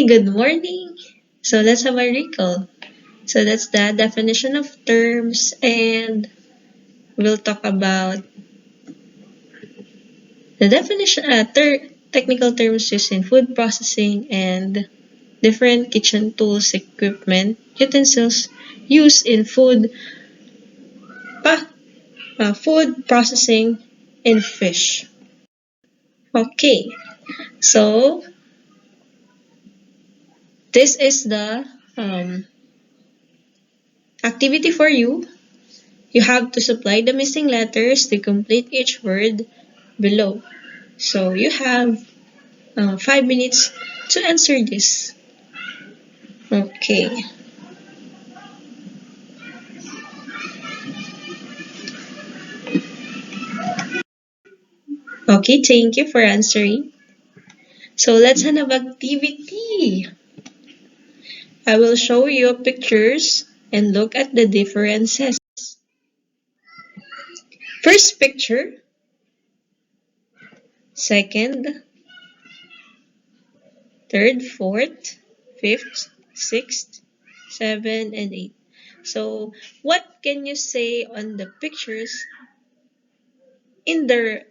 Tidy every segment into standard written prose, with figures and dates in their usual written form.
Good morning. So let's have a recall. So that's the definition of terms, and we'll talk about the definition, technical terms used in food processing and different kitchen tools, equipment, utensils used in pa, food processing and fish. Okay, so this is the activity for you. You have to supply the missing letters to complete each word below. So you have 5 minutes to answer this. Okay. Okay, thank you for answering. So let's have activity. I will show you pictures and look at the differences. First picture, second, third, fourth, fifth, sixth, seven, and eight. So what can you say on the pictures in the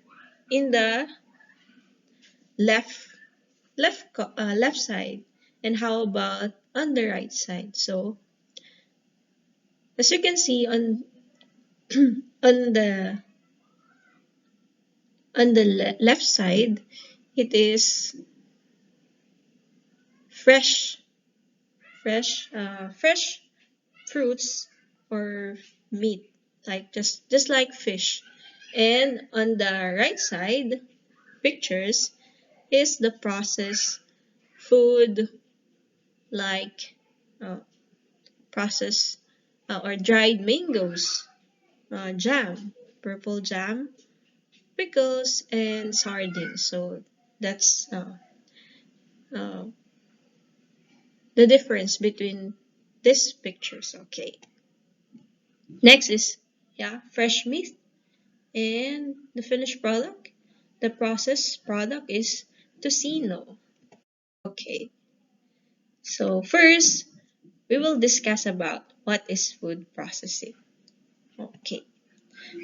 left left side, and how about on the right side? So as you can see on on the left side, it is fresh fresh fruits or meat, like just like fish. And on the right side pictures is the processed food, like uh, processed or dried mangoes, jam, purple jam, pickles, and sardines. So that's uh, the difference between these pictures. Okay. Next is, yeah, fresh meat and the finished product. The processed product is tocino. Okay. So first, we will discuss about what is food processing. Okay.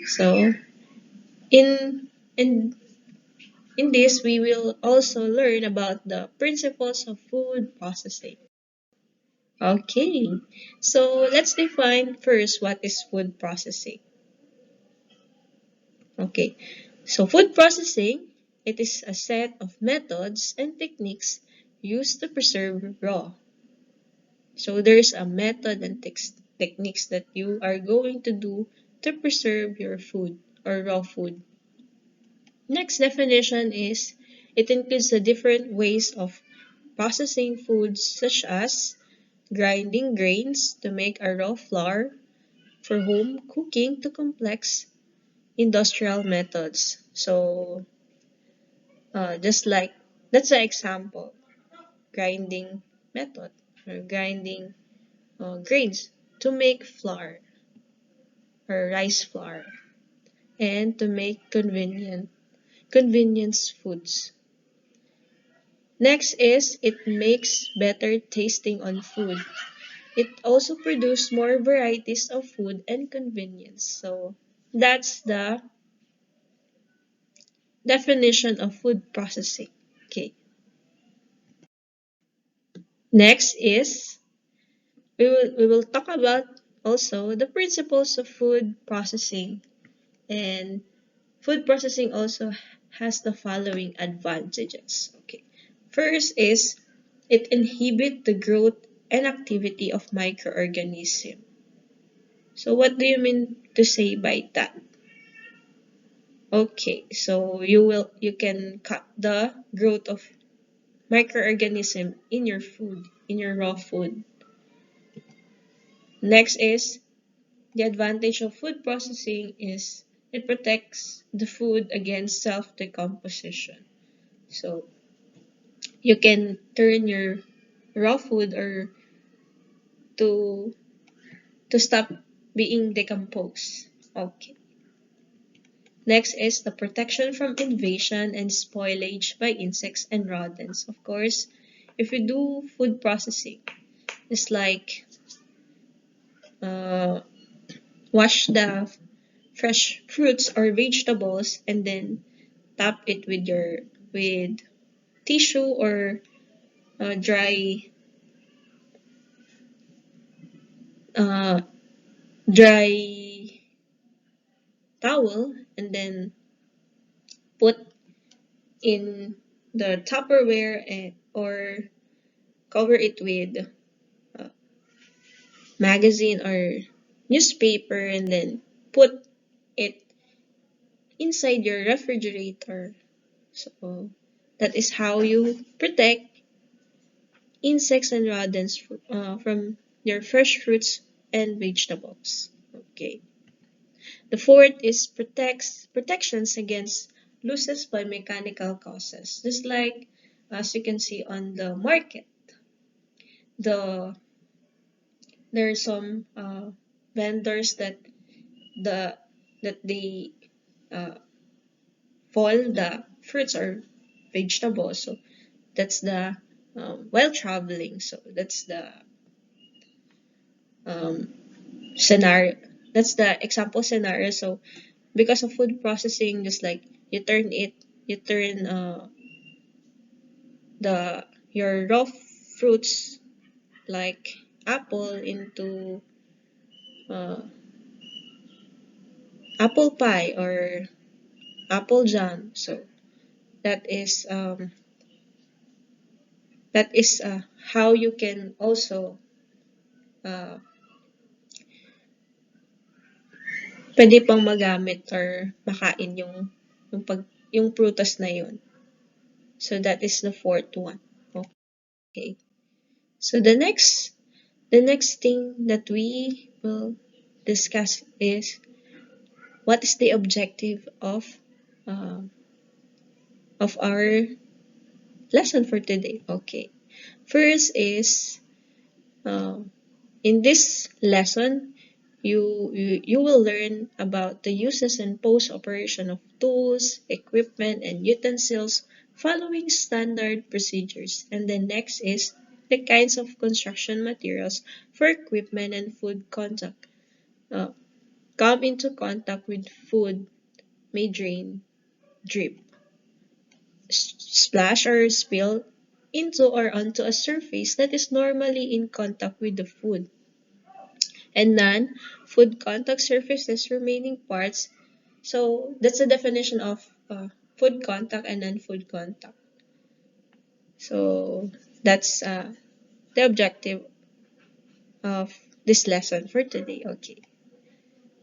So in in in this, we will also learn about the principles of food processing. Okay, so let's define first what is food processing. Okay, so food processing, it is a set of methods and techniques used to preserve raw. So there's a method and techniques that you are going to do to preserve your food or raw food. Next definition is it includes the different ways of processing foods, such as grinding grains to make a raw flour for home cooking to complex industrial methods. So, just like that's an example, grinding method or grinding grains to make flour or rice flour, and to make convenience foods. Next is it makes better tasting on food. It also produces more varieties of food and convenience. So that's the definition of food processing. Okay. Next is we will talk about also the principles of food processing. And food processing also has the following advantages. Okay. First is it inhibits the growth and activity of microorganisms. So what do you mean to say by that? Okay, so you can cut the growth of microorganism in your food, in your raw food. Next is the advantage of food processing is it protects the food against self-decomposition. So you can turn your raw food or to stop being decomposed. Okay. Next is the protection from invasion and spoilage by insects and rodents. Of course, if you do food processing, it's like uh, wash the fresh fruits or vegetables and then tap it with your with tissue or dry uh, dry towel and then put in the Tupperware or cover it with uh, magazine or newspaper and then put it inside your refrigerator. So that is how you protect insects and rodents from your fresh fruits and vegetables. Okay. The fourth is protections against losses by mechanical causes. Just like as you can see on the market, the there are some vendors the that they uh, fall the fruits or vegetables. So that's the while traveling. So that's the um, scenario. That's the example scenario. So because of food processing, just like you turn the your raw fruits like apple into uh, apple pie or apple jam. So that is um, that is how you can also uh, pwede pang magamit or makain yung prutas na yun. So that is the fourth one. Okay. So the next thing that we will discuss is what is the objective uh, of our lesson for today. Okay. First is uh, in this lesson you will learn about the uses and post operation of tools, equipment, and utensils following standard procedures. And then next is the kinds of construction materials for equipment and food contact uh, come into contact with food may drain, drip, splash, or spill into or onto a surface that is normally in contact with the food. And non-food contact surfaces remaining parts. So that's the definition of food contact and non-food contact. So that's the objective of this lesson for today. Okay.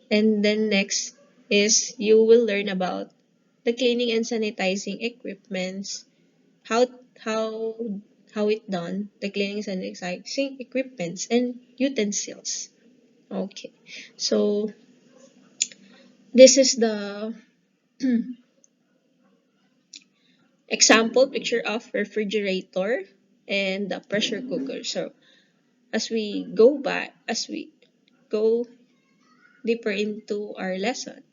And then next is you will learn about the cleaning and sanitizing equipments, how how how it done, the cleaning and sanitizing equipments and utensils. Okay. So this is the example picture of refrigerator and the pressure cooker. So as we go deeper into our lesson,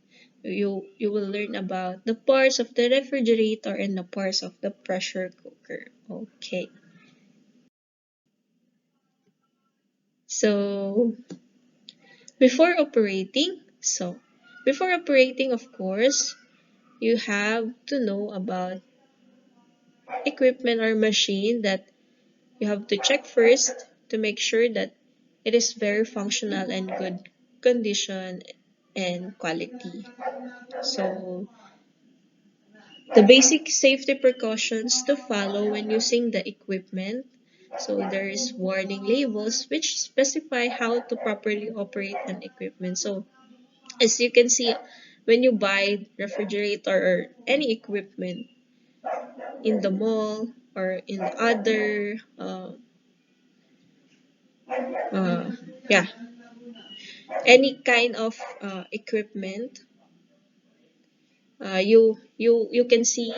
you will learn about the parts of the refrigerator and the parts of the pressure cooker. Okay. So so before operating, of course, you have to know about equipment or machine that you have to check first to make sure that it is very functional and good condition and quality. So, the basic safety precautions to follow when using the equipment. So, there is warning labels which specify how to properly operate an equipment. So, as you can see, when you buy refrigerator or any equipment in the mall or in other uh, yeah any kind of equipment, you can see